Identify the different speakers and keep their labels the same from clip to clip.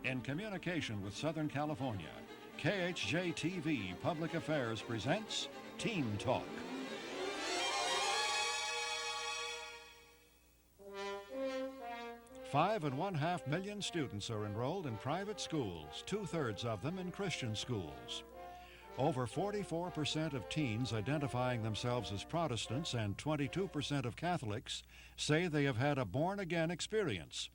Speaker 1: In communication with Southern California, KHJ-TV Public Affairs presents Teen Talk. Five and 1/2 million students are enrolled in private schools, 2/3 of them in Christian schools. Over 44% of teens identifying themselves as Protestants and 22% of Catholics say they have had a born-again experience.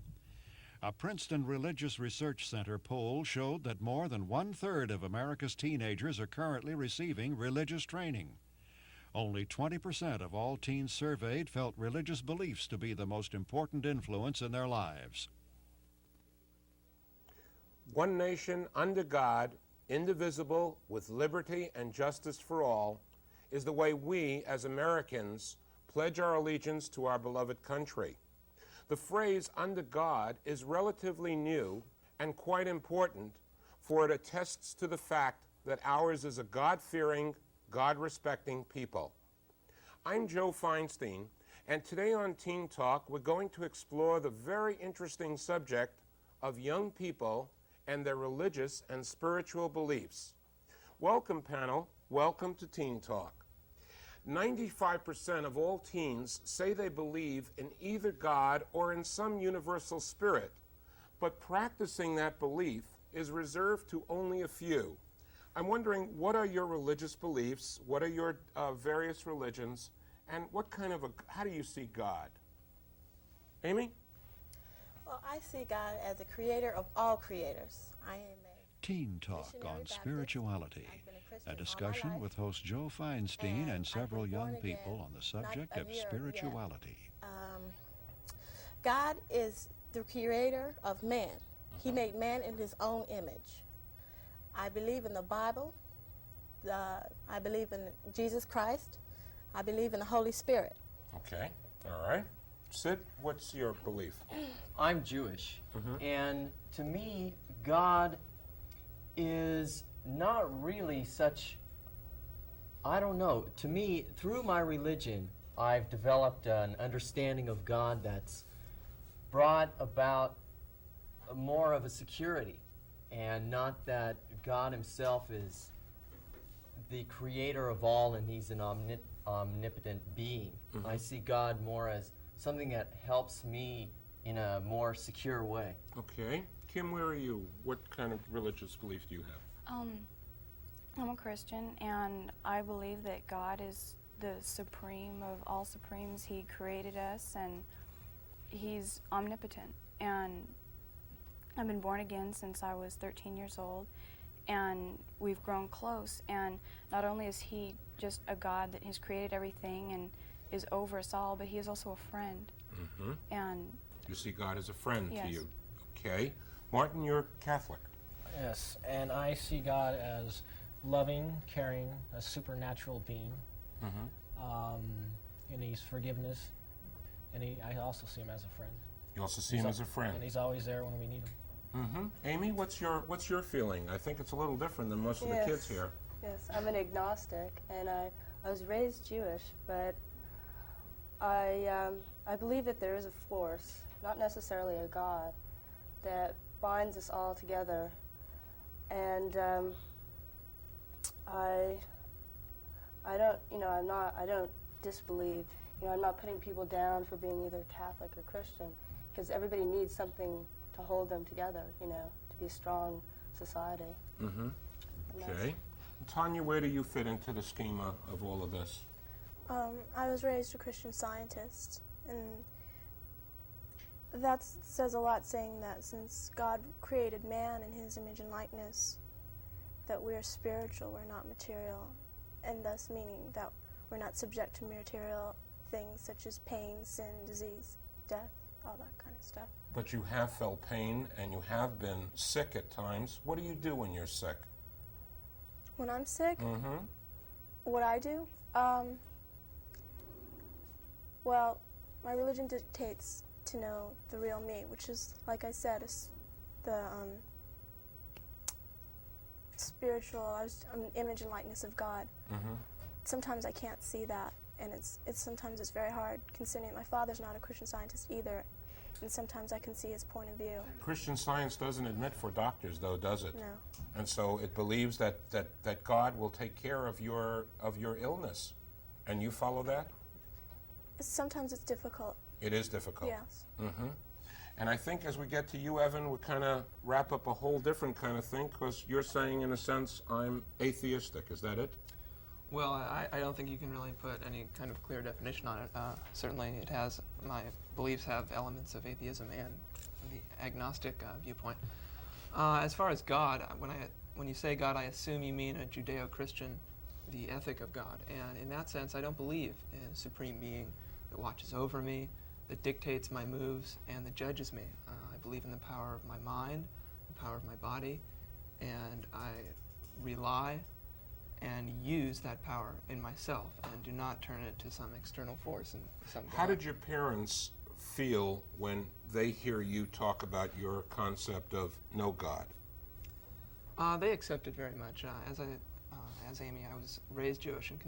Speaker 1: A Princeton Religious Research Center poll showed that more than 1/3 of America's teenagers are currently receiving religious training. Only 20% of all teens surveyed felt religious beliefs to be the most important influence in their lives.
Speaker 2: One nation under God, indivisible, with liberty and justice for all, is the way we, as Americans, pledge our allegiance to our beloved country. The phrase under God is relatively new and quite important, for it attests to the fact that ours is a God-fearing, God-respecting people. I'm Joe Feinstein, and today on Teen Talk, we're going to explore the very interesting subject of young people and their religious and spiritual beliefs. Welcome, panel. Welcome to Teen Talk. 95% of all teens say they believe in either God or in some universal spirit, but practicing that belief is reserved to only a few. I'm wondering, what are your religious beliefs? What are your various religions? And how do you see God? Amy?
Speaker 3: Well, I see God as the creator of all creators. I am a
Speaker 1: Teen Talk on Spirituality, a discussion with host Joe Feinstein and several young people on the subject of spirituality.
Speaker 3: God is the creator of man. He made man in his own image. I believe in the Bible. I believe in Jesus Christ. I believe in the Holy Spirit.
Speaker 2: Okay, all right. Sid, what's your belief?
Speaker 4: I'm Jewish, and to me, God is not really such, I don't know. To me, through my religion, I've developed an understanding of God that's brought about more of a security, and not that God himself is the creator of all and he's an omnipotent being. I see God more as something that helps me in a more secure way.
Speaker 2: Okay. Kim, where are you? What kind of religious belief do you have?
Speaker 5: I'm a Christian, and I believe that God is the supreme of all supremes. He created us, and he's omnipotent. And I've been born again since I was 13 years old, and we've grown close. And not only is he just a God that has created everything and is over us all, but he is also a friend. And
Speaker 2: you see God as a friend
Speaker 5: yes.
Speaker 2: to you. Okay. Martin, you're Catholic.
Speaker 6: Yes, and I see God as loving, caring, a supernatural being. And he's forgiveness. And I also see him as a friend.
Speaker 2: You also see him as a friend.
Speaker 6: And he's always there when we need him.
Speaker 2: Amy, what's your feeling? I think it's a little different than most of the kids here.
Speaker 7: Yes, I'm an agnostic, and I was raised Jewish, but I believe that there is a force, not necessarily a God, that binds us all together. And I don't disbelieve. I'm not putting people down for being either Catholic or Christian, because everybody needs something to hold them together, to be a strong society.
Speaker 2: Okay. Tanya, where do you fit into the schema of all of this?
Speaker 8: I was raised a Christian Scientist, and that says a lot, saying that since God created man in his image and likeness, that we are spiritual, we're not material, and thus meaning that we're not subject to material things such as pain, sin, disease, death, all that kind of stuff.
Speaker 2: But you have felt pain and you have been sick at times. What do you do when you're sick?
Speaker 8: When I'm sick, what I do? Well, my religion dictates to know the real me, which is, like I said, is the spiritual image and likeness of God. Sometimes I can't see that, and it's sometimes it's very hard, considering my father's not a Christian Scientist either, and sometimes I can see his point of view.
Speaker 2: Christian Science doesn't admit for doctors, though, does it?
Speaker 8: No.
Speaker 2: And so it believes that God will take care of your illness. And you follow that?
Speaker 8: Sometimes it's difficult.
Speaker 2: It is difficult.
Speaker 8: Yes.
Speaker 2: Mm-hmm. And I think as we get to you, Evan, we kind of wrap up a whole different kind of thing, because you're saying, in a sense, I'm atheistic. Is that it?
Speaker 9: Well, I don't think you can really put any kind of clear definition on it. Certainly it has, my beliefs have elements of atheism and the agnostic viewpoint. As far as God, when you say God, I assume you mean a Judeo-Christian, the ethic of God. And in that sense, I don't believe in a supreme being that watches over me, that dictates my moves, and that judges me. I believe in the power of my mind, the power of my body, and I rely and use that power in myself and do not turn it to some external force and some God.
Speaker 2: How did your parents feel when they hear you talk about your concept of no God?
Speaker 9: They accepted very much. As Amy, I was raised Jewish and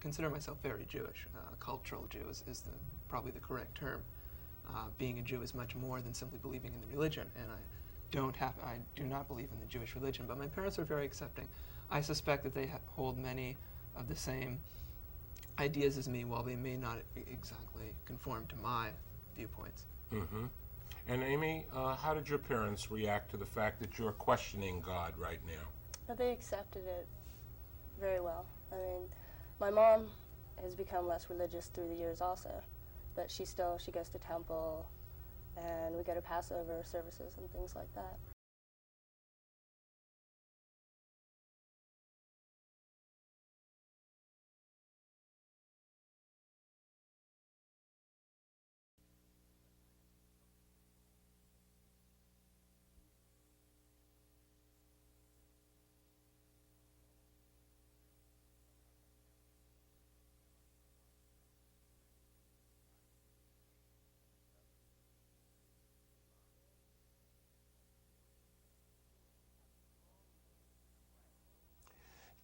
Speaker 9: consider myself very Jewish. Cultural Jew is probably the correct term. Being a Jew is much more than simply believing in the religion, and I do not believe in the Jewish religion, but my parents are very accepting. I suspect that they hold many of the same ideas as me, while they may not exactly conform to my viewpoints.
Speaker 2: Mm-hmm. And Amy, how did your parents react to the fact that you're questioning God right now?
Speaker 7: But they accepted it very well. I mean, my mom has become less religious through the years also, but she goes to temple, and we go to Passover services and things like that.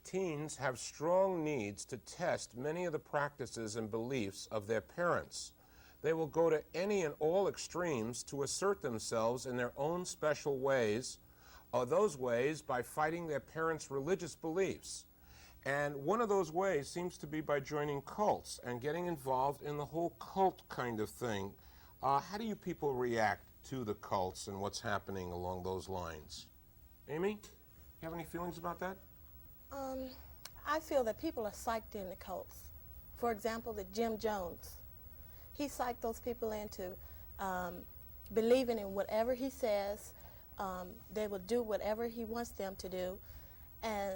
Speaker 2: Teens have strong needs to test many of the practices and beliefs of their parents. They will go to any and all extremes to assert themselves in their own special ways, or those ways by fighting their parents' religious beliefs. And one of those ways seems to be by joining cults and getting involved in the whole cult kind of thing. How do you people react to the cults and what's happening along those lines? Amy, you have any feelings about that?
Speaker 3: I feel that people are psyched into cults. For example, the Jim Jones. He psyched those people into believing in whatever he says. They will do whatever he wants them to do. And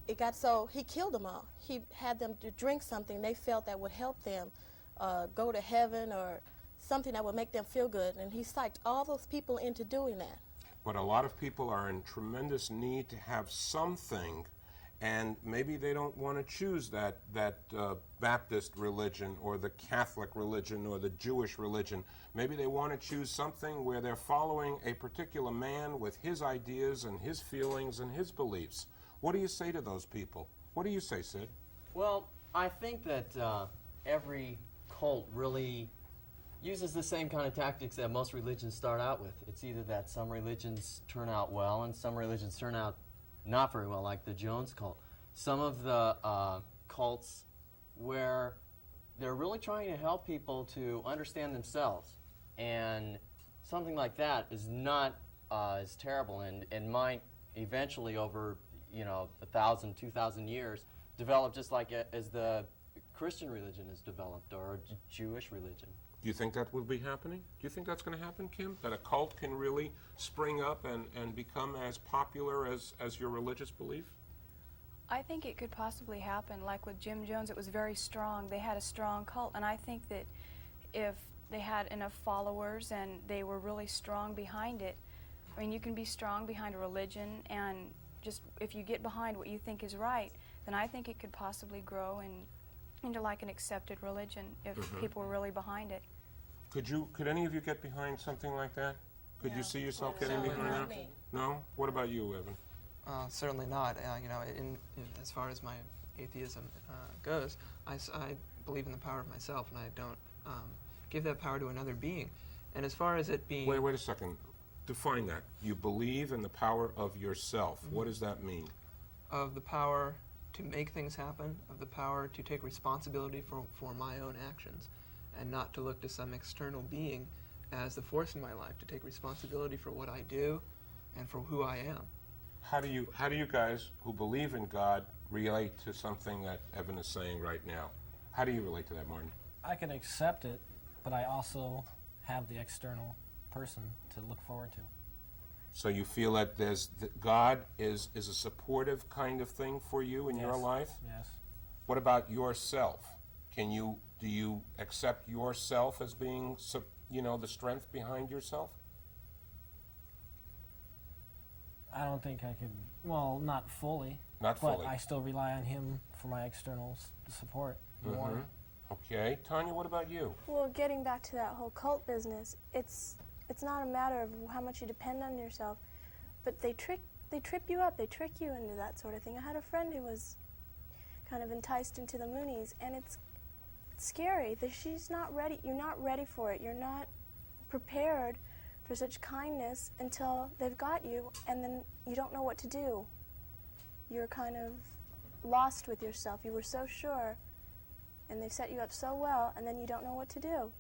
Speaker 3: it got so, he killed them all. He had them to drink something they felt that would help them go to heaven, or something that would make them feel good. And he psyched all those people into doing that.
Speaker 2: But a lot of people are in tremendous need to have something, and maybe they don't want to choose that Baptist religion or the Catholic religion or the Jewish religion. Maybe they want to choose something where they're following a particular man with his ideas and his feelings and his beliefs. What do you say to those people? What do you say, Sid?
Speaker 4: Well, I think that every cult really uses the same kind of tactics that most religions start out with. It's either that some religions turn out well and some religions turn out not very well, like the Jones cult. Some of the cults where they're really trying to help people to understand themselves, and something like that is not as terrible, and might eventually, over 1,000, 2,000 years, develop just like as the Christian religion has developed, or a Jewish religion.
Speaker 2: Do you think that will be happening? Do you think that's going to happen, Kim? That a cult can really spring up and become as popular as your religious belief?
Speaker 5: I think it could possibly happen. Like with Jim Jones, it was very strong. They had a strong cult, and I think that if they had enough followers and they were really strong behind it, I mean, you can be strong behind a religion, and just if you get behind what you think is right, then I think it could possibly grow into like an accepted religion if people were really behind it.
Speaker 2: Could any of you get behind something like that? Could you see yourself getting behind that?
Speaker 3: Me.
Speaker 2: No? What about you, Evan?
Speaker 9: Certainly not. As far as my atheism goes, I believe in the power of myself, and I don't give that power to another being. And as far as it being...
Speaker 2: Wait a second. Define that. You believe in the power of yourself. What does that mean?
Speaker 9: Of the power to make things happen, of the power to take responsibility for my own actions, and not to look to some external being as the force in my life, to take responsibility for what I do and for who I am.
Speaker 2: How do you guys who believe in God relate to something that Evan is saying right now? How do you relate to that, Martin?
Speaker 6: I can accept it, but I also have the external person to look forward to.
Speaker 2: So you feel that God is a supportive kind of thing for you in your life?
Speaker 6: Yes.
Speaker 2: What about yourself? Do you accept yourself as being, the strength behind yourself?
Speaker 6: I don't think I could, well, not fully.
Speaker 2: Not fully.
Speaker 6: But I still rely on him for my external support more.
Speaker 2: Okay. Tanya, what about you?
Speaker 8: Well, getting back to that whole cult business, it's not a matter of how much you depend on yourself, but they trip you up, they trick you into that sort of thing. I had a friend who was kind of enticed into the Moonies, and it's scary that she's not ready. You're not ready for it. You're not prepared for such kindness until they've got you, and then you don't know what to do. You're kind of lost with yourself. You were so sure, and they've set you up so well, and then you don't know what to do.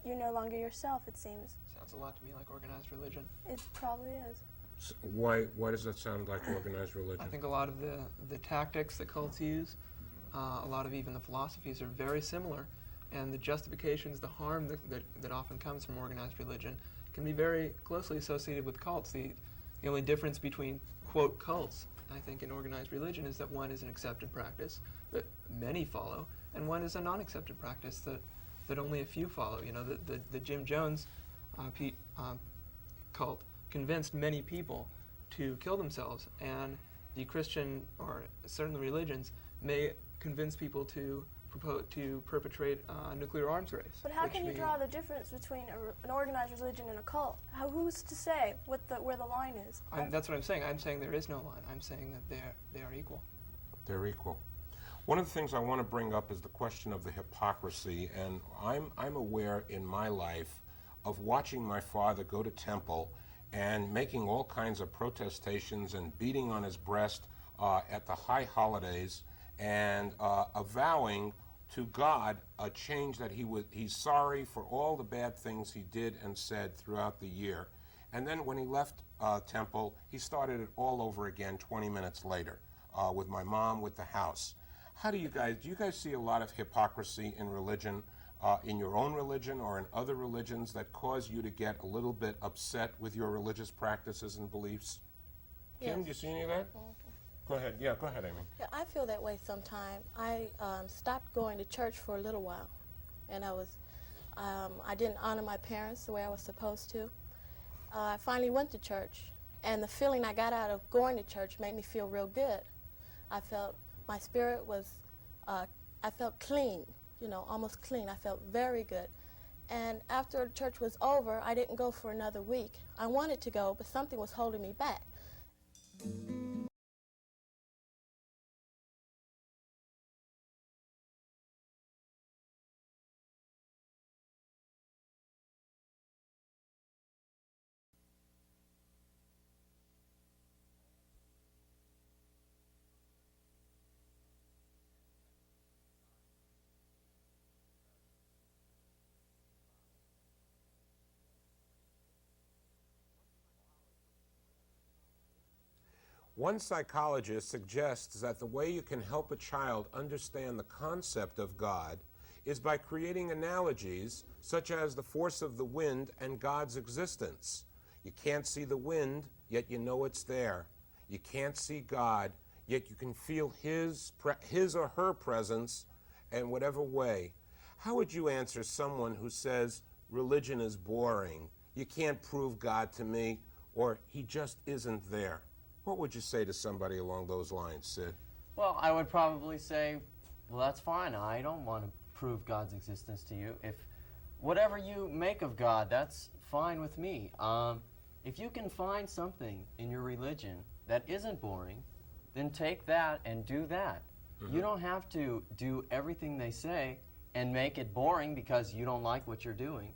Speaker 8: You're no longer yourself, it seems.
Speaker 9: Sounds a lot to me like organized religion.
Speaker 8: It probably is.
Speaker 2: So why does that sound like organized religion?
Speaker 9: I think a lot of the tactics that cults use, a lot of even the philosophies are very similar, and the justifications, the harm that often comes from organized religion can be very closely associated with cults. The only difference between, quote, cults, I think, in organized religion is that one is an accepted practice that many follow, and one is a non-accepted practice that only a few follow. You know, the Jim Jones cult convinced many people to kill themselves, and the Christian, or certain religions, may convince people to perpetrate a nuclear arms race.
Speaker 8: But how can you draw the difference between an organized religion and a cult? Who's to say where the line is?
Speaker 9: That's what I'm saying. I'm saying there is no line. I'm saying that they are equal.
Speaker 2: They're equal. One of the things I want to bring up is the question of the hypocrisy, and I'm aware in my life of watching my father go to temple and making all kinds of protestations and beating on his breast at the high holidays and avowing to God a change that he's sorry for all the bad things he did and said throughout the year. And then when he left temple, he started it all over again 20 minutes later with my mom, with the house. Do you guys see a lot of hypocrisy in religion, in your own religion or in other religions, that cause you to get a little bit upset with your religious practices and beliefs?
Speaker 3: Yes.
Speaker 2: Kim, do you see any of that? Go ahead. Yeah, go ahead, Amy.
Speaker 3: Yeah, I feel that way sometimes. I stopped going to church for a little while, and I didn't honor my parents the way I was supposed to. I finally went to church, and the feeling I got out of going to church made me feel real good. I felt my spirit was, I felt clean, almost clean. I felt very good. And after church was over, I didn't go for another week. I wanted to go, but something was holding me back.
Speaker 2: One psychologist suggests that the way you can help a child understand the concept of God is by creating analogies such as the force of the wind and God's existence. You can't see the wind, yet you know it's there. You can't see God, yet you can feel his or her presence in whatever way. How would you answer someone who says religion is boring, you can't prove God to me, or he just isn't there? What would you say to somebody along those lines, Sid?
Speaker 4: Well, I would probably say, well, that's fine. I don't want to prove God's existence to you. If whatever you make of God, that's fine with me. If you can find something in your religion that isn't boring, then take that and do that. You don't have to do everything they say and make it boring because you don't like what you're doing.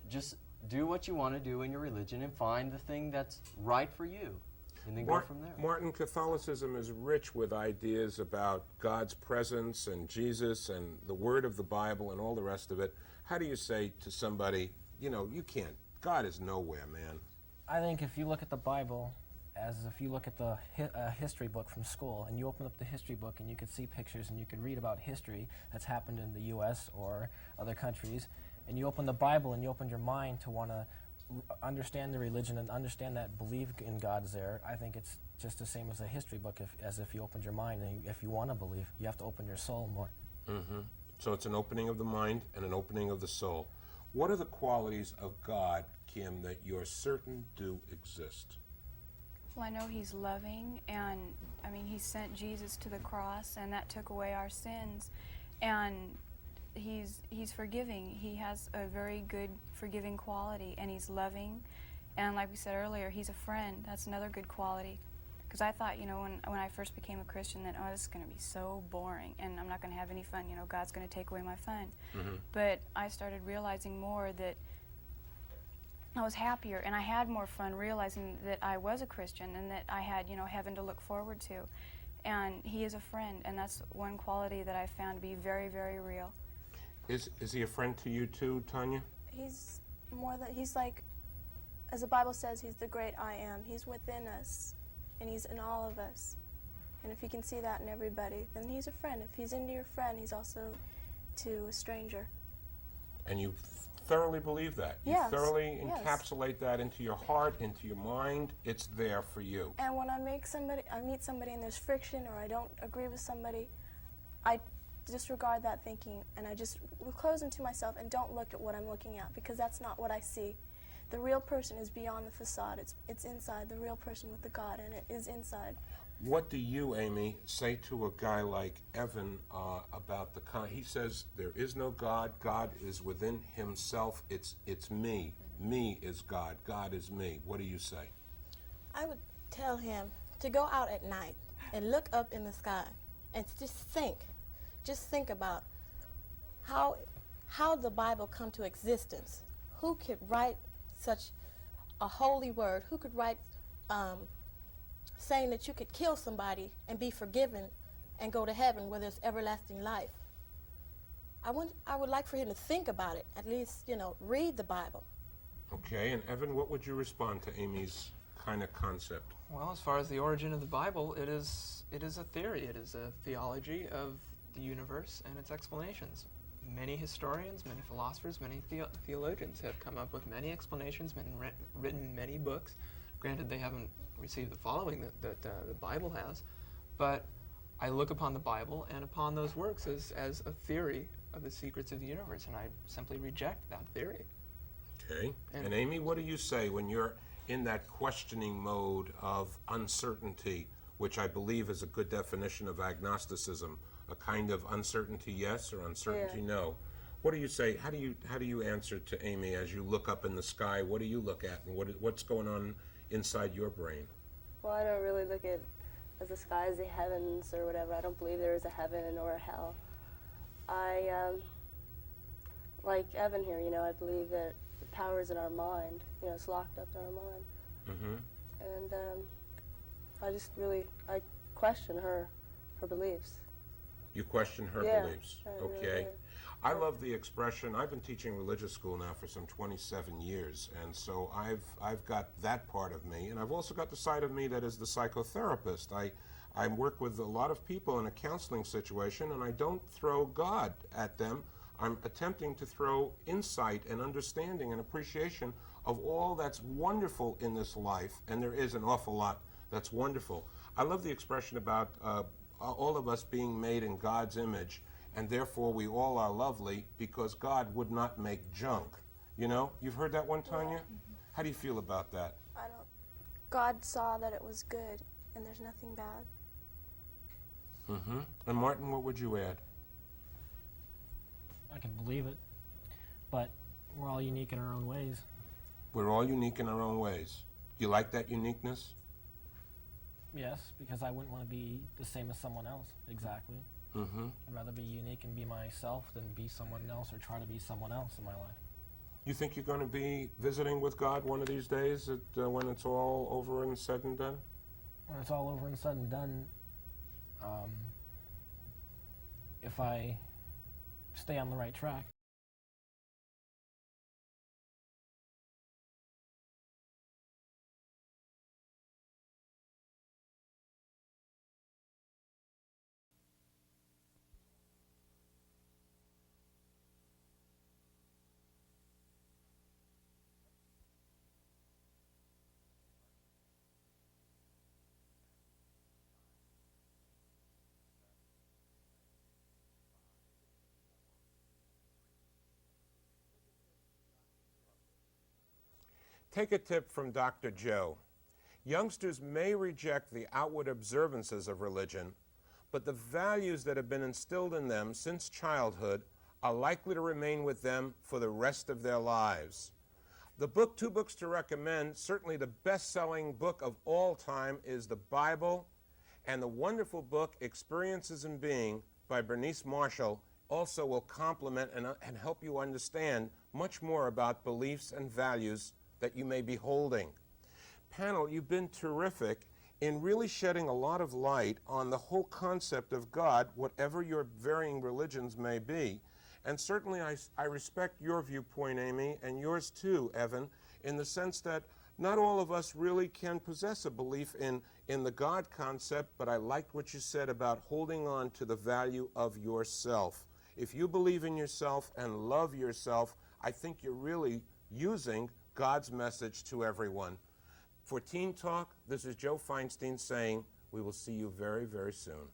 Speaker 4: just do what you want to do in your religion and find the thing that's right for you, and then go from there.
Speaker 2: Martin, Catholicism is rich with ideas about God's presence and Jesus and the Word of the Bible and all the rest of it. How do you say to somebody, you know, you can't, God is nowhere, man?
Speaker 6: I think if you look at the Bible as if you look at the history book from school, and you open up the history book and you could see pictures and you could read about history that's happened in the U.S. or other countries, and you open the Bible and you open your mind to want to understand the religion and understand that belief in God's there, I think it's just the same as a history book, as if you opened your mind, and if you want to believe, you have to open your soul more.
Speaker 2: Mm-hmm. So it's an opening of the mind and an opening of the soul. What are the qualities of God, Kim, that you're certain do exist?
Speaker 5: Well, I know he's loving, and I mean, he sent Jesus to the cross, and that took away our sins. And he's forgiving. He has a very good forgiving quality, and he's loving. And like we said earlier, he's a friend. That's another good quality. Because I thought, you know, when I first became a Christian, that, oh, this is going to be so boring, and I'm not going to have any fun. You know, God's going to take away my fun. Mm-hmm. But I started realizing more that I was happier, and I had more fun realizing that I was a Christian and that I had, you know, heaven to look forward to. And he is a friend, and that's one quality that I found to be very, very real.
Speaker 2: Is he a friend to you too, Tanya?
Speaker 8: He's more than, he's like, as the Bible says, he's the great I am. He's within us, and he's in all of us. And if you can see that in everybody, then he's a friend. If he's into your friend, he's also to a stranger.
Speaker 2: And you thoroughly believe that?
Speaker 8: Yes.
Speaker 2: You thoroughly encapsulate that into your heart, into your mind. It's there for you.
Speaker 8: And when I meet somebody and there's friction, or I don't agree with somebody, I disregard that thinking, and I just close into myself and don't look at what I'm looking at, because that's not what I see. The real person is beyond the facade. It's inside, the real person with the God, and it is inside.
Speaker 2: What do you, Amy, say to a guy like Evan about he says there is no God, God is within himself, it's me is God, God is me. What do you say?
Speaker 3: I would tell him to go out at night and look up in the sky and just think about how the Bible come to existence. Who could write such a holy word? Who could write saying that you could kill somebody and be forgiven and go to heaven where there's everlasting life? I would like for him to think about it, at least, you know, read the Bible.
Speaker 2: Okay, and Evan, what would you respond to Amy's kind of concept?
Speaker 9: Well, as far as the origin of the Bible, it is a theory. It is a theology of the universe and its explanations. Many historians, many philosophers, many theologians have come up with many explanations, written many books. Granted, they haven't received the following that the Bible has, but I look upon the Bible and upon those works as a theory of the secrets of the universe, and I simply reject that theory.
Speaker 2: Okay. And Amy, what do you say when you're in that questioning mode of uncertainty, which I believe is a good definition of agnosticism, a kind of uncertainty yes or uncertainty no? What do you say? How do you answer to Amy as you look up in the sky? What do you look at, and what's going on inside your brain?
Speaker 7: Well, I don't really look at as the sky as the heavens or whatever. I don't believe there is a heaven or a hell. I, like Evan here, you know, I believe that the power is in our mind. You know, it's locked up in our mind. Mm-hmm. And I just really, I question her beliefs.
Speaker 2: You question her beliefs? Okay. Really, I love the expression. I've been teaching religious school now for some 27 years, and so I've got that part of me, and I've also got the side of me that is the psychotherapist. I work with a lot of people in a counseling situation, and I don't throw God at them. I'm attempting to throw insight and understanding and appreciation of all that's wonderful in this life, and there is an awful lot that's wonderful. I love the expression about all of us being made in God's image, and therefore we all are lovely because God would not make junk. You know, you've heard that one, Tanya? Yeah. How do you feel about that?
Speaker 8: God saw that it was good, and there's nothing bad.
Speaker 2: Mm-hmm. And Martin, what would you add?
Speaker 6: I can believe it, but we're all unique in our own ways.
Speaker 2: We're all unique in our own ways. You like that uniqueness?
Speaker 6: Yes, because I wouldn't want to be the same as someone else, exactly. Mm-hmm. I'd rather be unique and be myself than be someone else or try to be someone else in my life.
Speaker 2: You think you're going to be visiting with God one of these days when it's all over and said and done?
Speaker 6: When it's all over and said and done, if I stay on the right track.
Speaker 2: Take a tip from Dr. Joe. Youngsters may reject the outward observances of religion, but the values that have been instilled in them since childhood are likely to remain with them for the rest of their lives. The book, 2 books to recommend, certainly the best-selling book of all time is the Bible, and the wonderful book, Experiences in Being, by Bernice Marshall, also will complement and help you understand much more about beliefs and values that you may be holding. Panel, you've been terrific in really shedding a lot of light on the whole concept of God, whatever your varying religions may be. And certainly I respect your viewpoint, Amy, and yours too, Evan, in the sense that not all of us really can possess a belief in the God concept, but I liked what you said about holding on to the value of yourself. If you believe in yourself and love yourself, I think you're really using God's message to everyone. For Teen Talk, this is Joe Feinstein saying we will see you very, very soon.